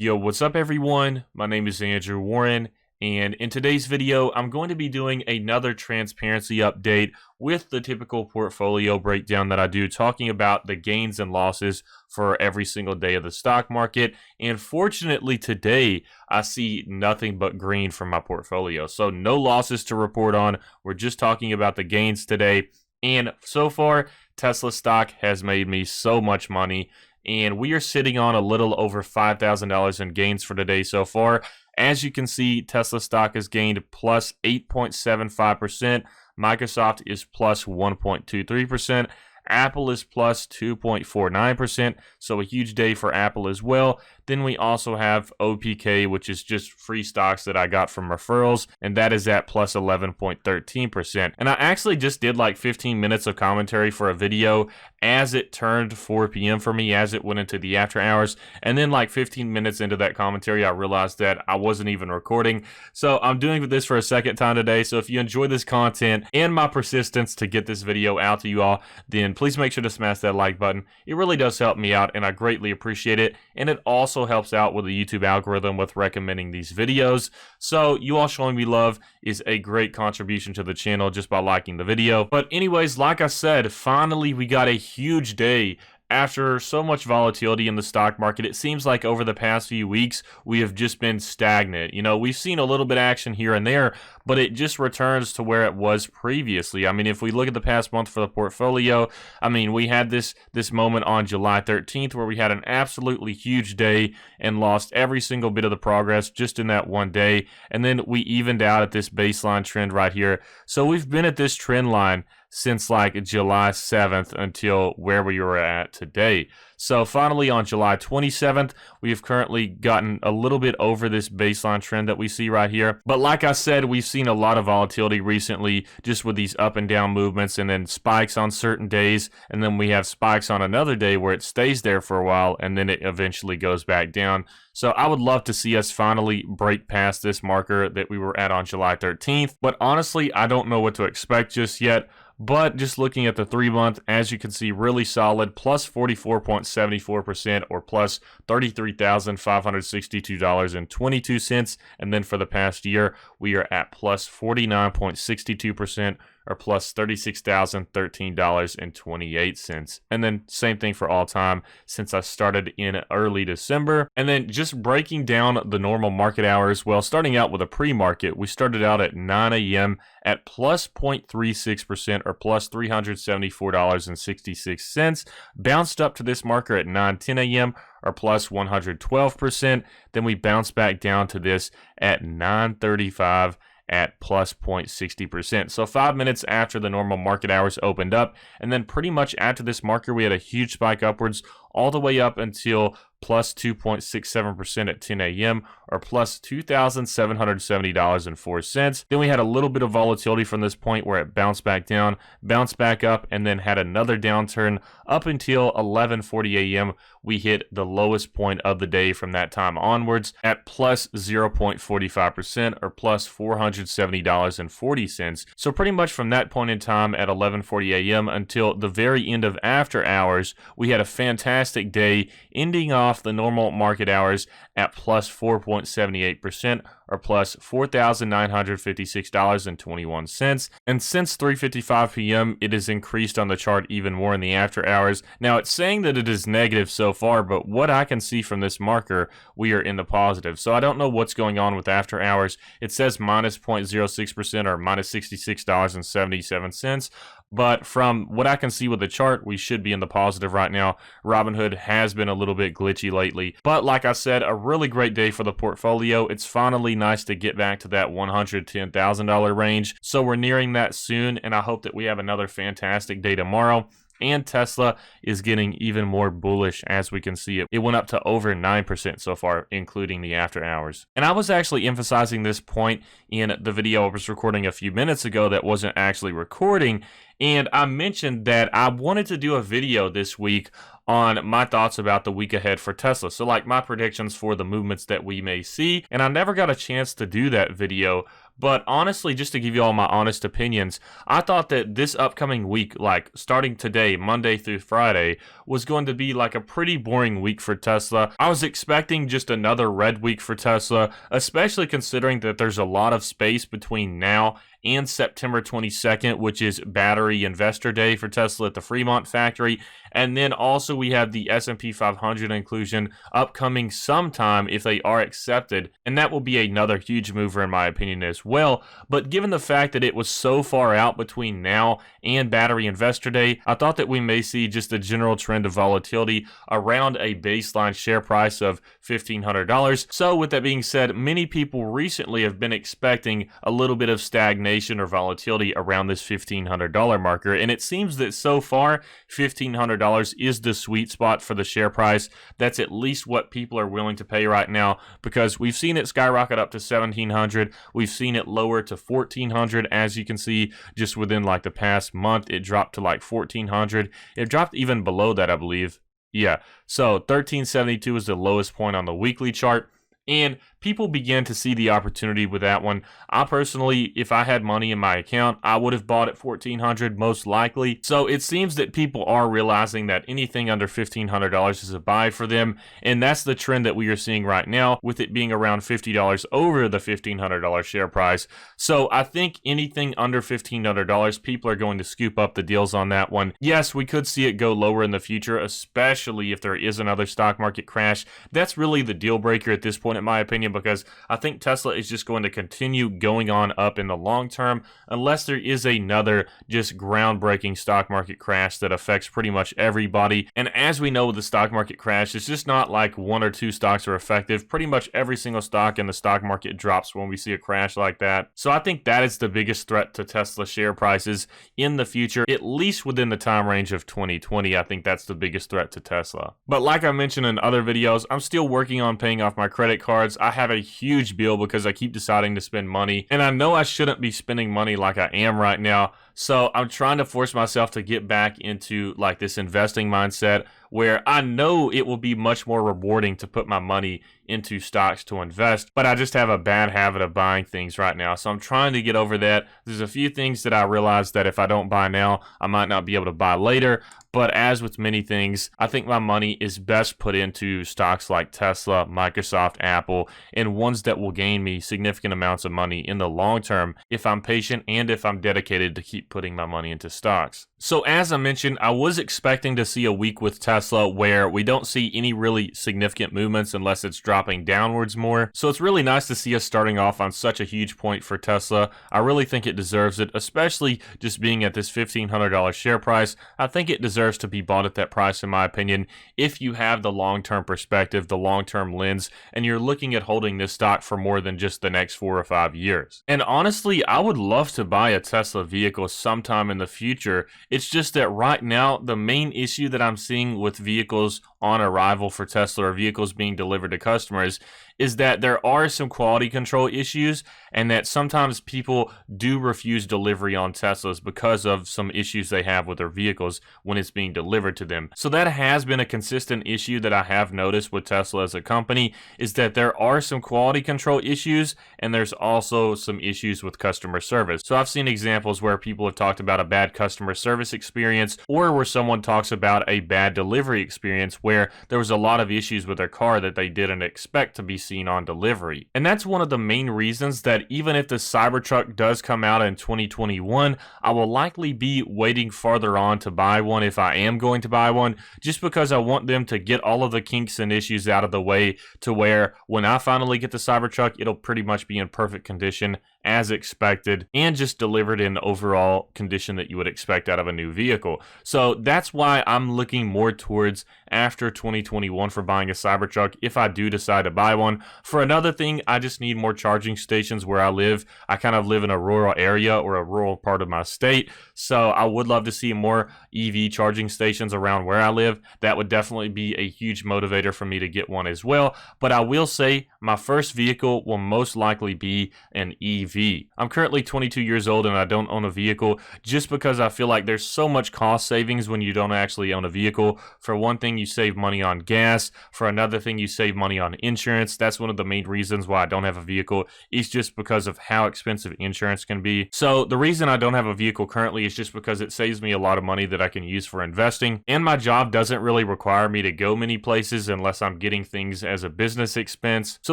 Yo, what's up everyone? My name is Andrew Warren, and in today's video, I'm going to be doing another transparency update with the typical portfolio breakdown that I do, talking about the gains and losses for every single day of the stock market. And fortunately today, I see nothing but green from my portfolio. So no losses to report on. We're just talking about the gains today. And so far, Tesla stock has made me so much money. And we are sitting on a little over $5,000 in gains for today so far. As you can see, Tesla stock has gained plus 8.75%. Microsoft is plus 1.23%. Apple is plus 2.49%, so a huge day for Apple as well. Then we also have OPK, which is just free stocks that I got from referrals, and that is at plus 11.13%. And I actually just did like 15 minutes of commentary for a video as it turned 4 p.m. for me, as it went into the after hours. And then like 15 minutes into that commentary, I realized that I wasn't even recording. So I'm doing this for a second time today. So if you enjoy this content and my persistence to get this video out to you all, then please make sure to smash that like button. It really does help me out, and I greatly appreciate it. And it also helps out with the YouTube algorithm with recommending these videos. So you all showing me love is a great contribution to the channel just by liking the video. But anyways, like I said, finally we got a huge day. After so much volatility in the stock market, it seems like over the past few weeks, we have just been stagnant. You know, we've seen a little bit of action here and there, but it just returns to where it was previously. I mean, if we look at the past month for the portfolio, I mean, we had this moment on July 13th where we had an absolutely huge day and lost every single bit of the progress just in that one day. And then we evened out at this baseline trend right here. So we've been at this trend line since like July 7th until where we were at today. So finally on July 27th, we have currently gotten a little bit over this baseline trend that we see right here. But like I said, we've seen a lot of volatility recently just with these up and down movements and then spikes on certain days. And then we have spikes on another day where it stays there for a while and then it eventually goes back down. So I would love to see us finally break past this marker that we were at on July 13th. But honestly, I don't know what to expect just yet. But just looking at the 3-month, as you can see, really solid, plus 44.74% or plus $33,562.22. And then for the past year, we are at plus 49.62% or plus $36,013.28. And then same thing for all time since I started in early December. And then just breaking down the normal market hours, well, starting out with a pre-market, we started out at 9 a.m. at plus 0.36% or plus $374.66, bounced up to this marker at 9:10 a.m. or plus 112%. Then we bounced back down to this at 9:35 at plus 0.60%. So 5 minutes after the normal market hours opened up, and then pretty much after this marker, we had a huge spike upwards all the way up until plus 2.67% at 10 a.m. or plus $2,770.04. Then we had a little bit of volatility from this point where it bounced back down, bounced back up, and then had another downturn up until 11:40 a.m. We hit the lowest point of the day from that time onwards at plus 0.45% or plus $470.40. So pretty much from that point in time at 11:40 a.m. until the very end of after hours, we had a fantastic day, ending off the normal market hours at plus 4.78% or plus $4,956.21. And since 3:55 p.m., it has increased on the chart even more in the after hours. Now, it's saying that it is negative so far, but what I can see from this marker, we are in the positive. So I don't know what's going on with after hours. It says minus 0.06% or minus $66.77. But from what I can see with the chart, we should be in the positive right now. Robinhood has been a little bit glitchy lately. But like I said, a really great day for the portfolio. It's finally nice to get back to that $110,000 range. So we're nearing that soon, and I hope that we have another fantastic day tomorrow. And Tesla is getting even more bullish, as we can see. It went up to over 9% so far, including the after hours. And I was actually emphasizing this point in the video I was recording a few minutes ago that wasn't actually recording. And I mentioned that I wanted to do a video this week on my thoughts about the week ahead for Tesla. So like my predictions for the movements that we may see. And I never got a chance to do that video, But honestly, just to give you all my honest opinions, I thought that this upcoming week, like starting today, Monday through Friday, was going to be like a pretty boring week for Tesla. I was expecting just another red week for Tesla, especially considering that there's a lot of space between now and September 22nd, which is Battery Investor Day for Tesla at the Fremont factory. And then also we have the S&P 500 inclusion upcoming sometime if they are accepted, and that will be another huge mover in my opinion as well. But given the fact that it was so far out between now and Battery Investor Day, I thought that we may see just a general trend of volatility around a baseline share price of $1,500. So with that being said, many people recently have been expecting a little bit of stagnation or volatility around this $1,500 marker, and it seems that so far $1,500 is the sweet spot for the share price. That's at least what people are willing to pay right now, because we've seen it skyrocket up to $1,700. We've seen it lower to $1,400. As you can see, just within like the past month, it dropped to like $1,400. It dropped even below that, I believe. Yeah, so 1372 is the lowest point on the weekly chart, and people began to see the opportunity with that one. I personally, if I had money in my account, I would have bought at $1,400 most likely. So it seems that people are realizing that anything under $1,500 is a buy for them, and that's the trend that we are seeing right now, with it being around $50 over the $1,500 share price. So I think anything under $1,500, people are going to scoop up the deals on that one. Yes, we could see it go lower in the future, especially if there is another stock market crash. That's really the deal breaker at this point, in my opinion, because I think Tesla is just going to continue going on up in the long term unless there is another just groundbreaking stock market crash that affects pretty much everybody. And as we know with the stock market crash, it's just not like one or two stocks are effective. Pretty much every single stock in the stock market drops when we see a crash like that. So I think that is the biggest threat to Tesla share prices in the future, at least within the time range of 2020. I think that's the biggest threat to Tesla. But like I mentioned in other videos, I'm still working on paying off my credit cards. I have a huge bill because I keep deciding to spend money, and I know I shouldn't be spending money like I am right now. So I'm trying to force myself to get back into like this investing mindset where I know it will be much more rewarding to put my money into stocks to invest, but I just have a bad habit of buying things right now. So I'm trying to get over that. There's a few things that I realize that if I don't buy now, I might not be able to buy later. But as with many things, I think my money is best put into stocks like Tesla, Microsoft, Apple, and ones that will gain me significant amounts of money in the long term if I'm patient and if I'm dedicated to keep putting my money into stocks. So as I mentioned, I was expecting to see a week with Tesla where we don't see any really significant movements unless it's dropping downwards more. So it's really nice to see us starting off on such a huge point for Tesla. I really think it deserves it, especially just being at this $1,500 share price. I think it deserves to be bought at that price, in my opinion, if you have the long-term perspective, the long-term lens, and you're looking at holding this stock for more than just the next 4 or 5 years. And honestly, I would love to buy a Tesla vehicle sometime in the future. It's just that right now, the main issue that I'm seeing with vehicles on arrival for Tesla or vehicles being delivered to customers is that there are some quality control issues, and that sometimes people do refuse delivery on Teslas because of some issues they have with their vehicles when it's being delivered to them. So that has been a consistent issue that I have noticed with Tesla as a company, is that there are some quality control issues and there's also some issues with customer service. So I've seen examples where people have talked about a bad customer service experience, or where someone talks about a bad delivery experience where there was a lot of issues with their car that they didn't expect to be seen on delivery. And that's one of the main reasons that even if the Cybertruck does come out in 2021, I will likely be waiting farther on to buy one if I am going to buy one, just because I want them to get all of the kinks and issues out of the way to where when I finally get the Cybertruck, it'll pretty much be in perfect condition as expected and just delivered in overall condition that you would expect out of a new vehicle. So that's why I'm looking more towards after 2021 for buying a Cybertruck if I do decide to buy one. For another thing, I just need more charging stations where I live. I kind of live in a rural area or a rural part of my state, so I would love to see more EV charging stations around where I live. That would definitely be a huge motivator for me to get one as well. But I will say my first vehicle will most likely be an EV. I'm currently 22 years old and I don't own a vehicle just because I feel like there's so much cost savings when you don't actually own a vehicle. For one thing, you save money on gas. For another thing, you save money on insurance. That's one of the main reasons why I don't have a vehicle, is just because of how expensive insurance can be. So the reason I don't have a vehicle currently is just because it saves me a lot of money that I can use for investing, and my job doesn't really require me to go many places unless I'm getting things as a business expense. So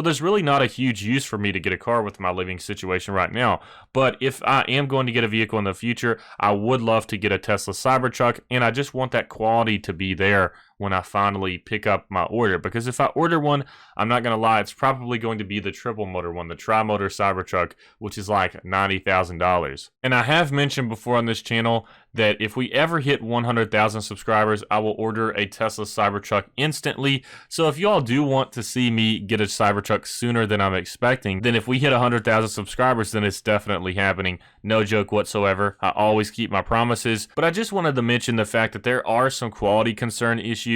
there's really not a huge use for me to get a car with my living situation right now. But if I am going to get a vehicle in the future, I would love to get a Tesla Cybertruck, and I just want that quality to be there when I finally pick up my order. Because if I order one, I'm not going to lie, it's probably going to be the triple motor one, the tri-motor Cybertruck, which is like $90,000. And I have mentioned before on this channel that if we ever hit 100,000 subscribers, I will order a Tesla Cybertruck instantly. So if you all do want to see me get a Cybertruck sooner than I'm expecting, then if we hit 100,000 subscribers, then it's definitely happening. No joke whatsoever. I always keep my promises. But I just wanted to mention the fact that there are some quality concern issues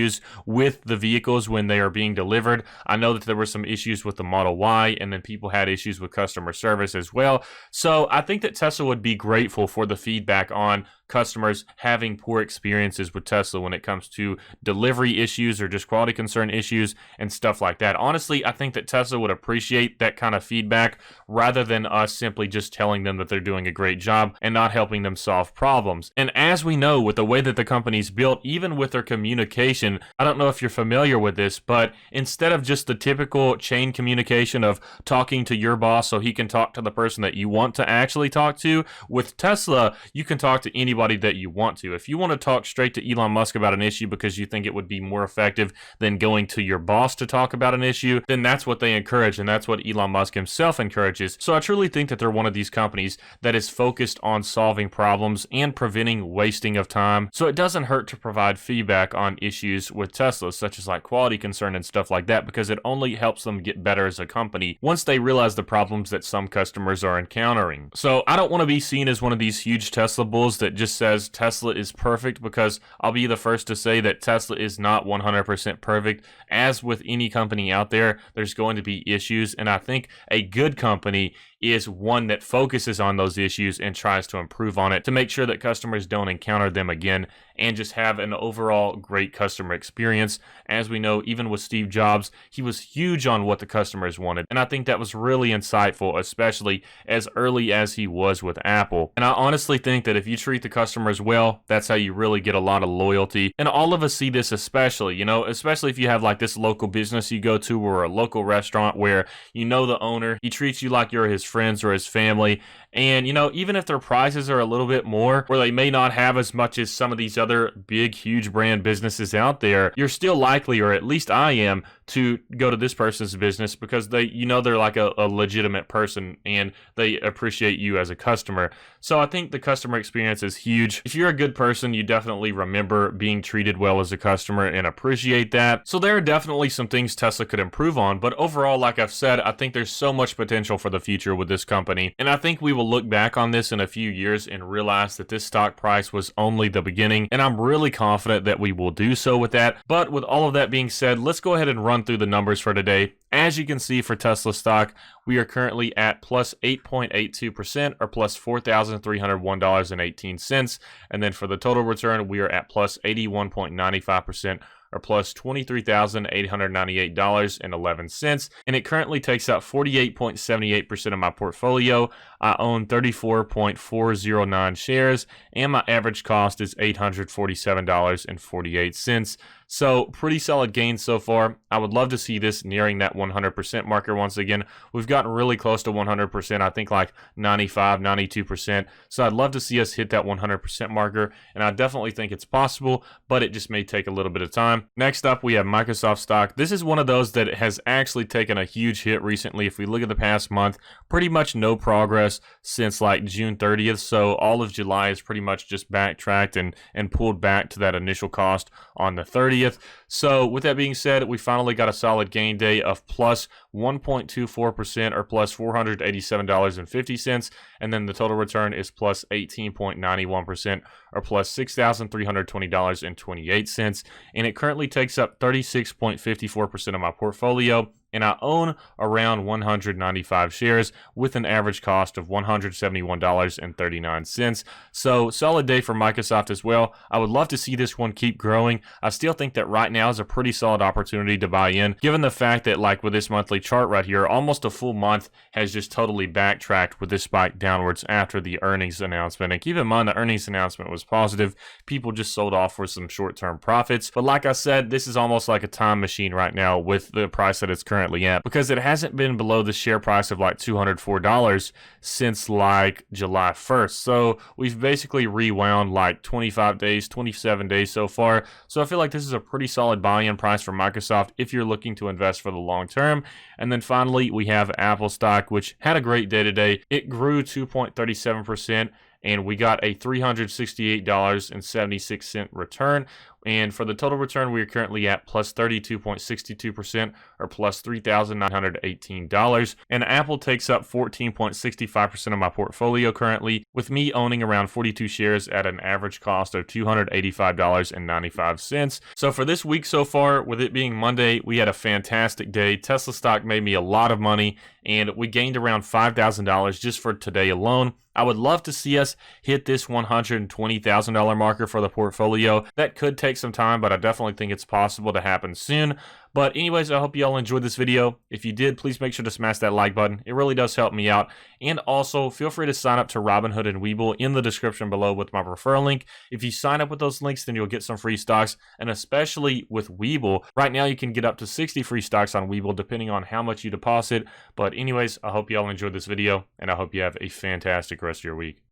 with the vehicles when they are being delivered. I know that there were some issues with the Model Y, and then people had issues with customer service as well. So I think that Tesla would be grateful for the feedback on customers having poor experiences with Tesla when it comes to delivery issues or just quality concern issues and stuff like that. Honestly, I think that Tesla would appreciate that kind of feedback rather than us simply just telling them that they're doing a great job and not helping them solve problems. And as we know, with the way that the company's built, even with their communication, I don't know if you're familiar with this, but instead of just the typical chain communication of talking to your boss so he can talk to the person that you want to actually talk to, with Tesla, you can talk to anybody that you want to. If you want to talk straight to Elon Musk about an issue because you think it would be more effective than going to your boss to talk about an issue, then that's what they encourage, and that's what Elon Musk himself encourages. So I truly think that they're one of these companies that is focused on solving problems and preventing wasting of time. So it doesn't hurt to provide feedback on issues with Tesla, such as like quality concern and stuff like that, because it only helps them get better as a company once they realize the problems that some customers are encountering. So I don't want to be seen as one of these huge Tesla bulls that just says Tesla is perfect, because I'll be the first to say that Tesla is not 100% perfect. As with any company out there, there's going to be issues, and I think a good company is one that focuses on those issues and tries to improve on it to make sure that customers don't encounter them again and just have an overall great customer experience. As we know, even with Steve Jobs, he was huge on what the customers wanted, and I think that was really insightful, especially as early as he was with Apple. And I honestly think that if you treat the customers well, that's how you really get a lot of loyalty. And all of us see this, especially if you have like this local business you go to or a local restaurant where you know the owner, he treats you like you're his friends or his family. And even if their prices are a little bit more, or they may not have as much as some of these other big, huge brand businesses out there, you're still likely, or at least I am, to go to this person's business because they're like a legitimate person and they appreciate you as a customer. So I think the customer experience is huge. If you're a good person, you definitely remember being treated well as a customer and appreciate that. So there are definitely some things Tesla could improve on, but overall, like I've said, I think there's so much potential for the future with this company, and I think we will look back on this in a few years and realize that this stock price was only the beginning, and I'm really confident that we will do so with that. But with all of that being said, let's go ahead and run through the numbers for today. As you can see, for Tesla stock, we are currently at plus 8.82%, or plus $4,301.18. And then for the total return, we are at plus 81.95%, or plus $23,898.11. And it currently takes up 48.78% of my portfolio. I own 34.409 shares, and my average cost is $847.48. So pretty solid gains so far. I would love to see this nearing that 100% marker once again. We've gotten really close to 100%, I think like 95, 92%. So I'd love to see us hit that 100% marker, and I definitely think it's possible, but it just may take a little bit of time. Next up, we have Microsoft stock. This is one of those that has actually taken a huge hit recently. If we look at the past month, pretty much no progress since like June 30th. So all of July is pretty much just backtracked and pulled back to that initial cost on the 30th. So with that being said, we finally got a solid gain day of plus 1.24%, or plus $487.50, and then the total return is plus 18.91%, or plus $6,320.28, and it currently takes up 36.54% of my portfolio. and I own around 195 shares with an average cost of $171.39. So solid day for Microsoft as well. I would love to see this one keep growing. I still think that right now is a pretty solid opportunity to buy in, given the fact that like with this monthly chart right here, almost a full month has just totally backtracked with this spike downwards after the earnings announcement. And keep in mind the earnings announcement was positive. People just sold off for some short-term profits. But like I said, this is almost like a time machine right now with the price that it's currently at, because it hasn't been below the share price of like $204 since like July 1st. So we've basically rewound like 25 days, 27 days so far. So I feel like this is a pretty solid buy-in price for Microsoft if you're looking to invest for the long term. And then finally, we have Apple stock, which had a great day today. It grew 2.37%. And we got a $368.76 return. And for the total return, we are currently at plus 32.62% or plus $3,918. And Apple takes up 14.65% of my portfolio currently, with me owning around 42 shares at an average cost of $285.95. So for this week so far, with it being Monday, we had a fantastic day. Tesla stock made me a lot of money, and we gained around $5,000 just for today alone. I would love to see us hit this $120,000 marker for the portfolio. That could take some time, but I definitely think it's possible to happen soon. But anyways, I hope you all enjoyed this video. If you did, please make sure to smash that like button. It really does help me out. And also, feel free to sign up to Robinhood and Webull in the description below with my referral link. If you sign up with those links, then you'll get some free stocks. And especially with Webull, right now you can get up to 60 free stocks on Webull depending on how much you deposit. But anyways, I hope you all enjoyed this video, and I hope you have a fantastic rest of your week.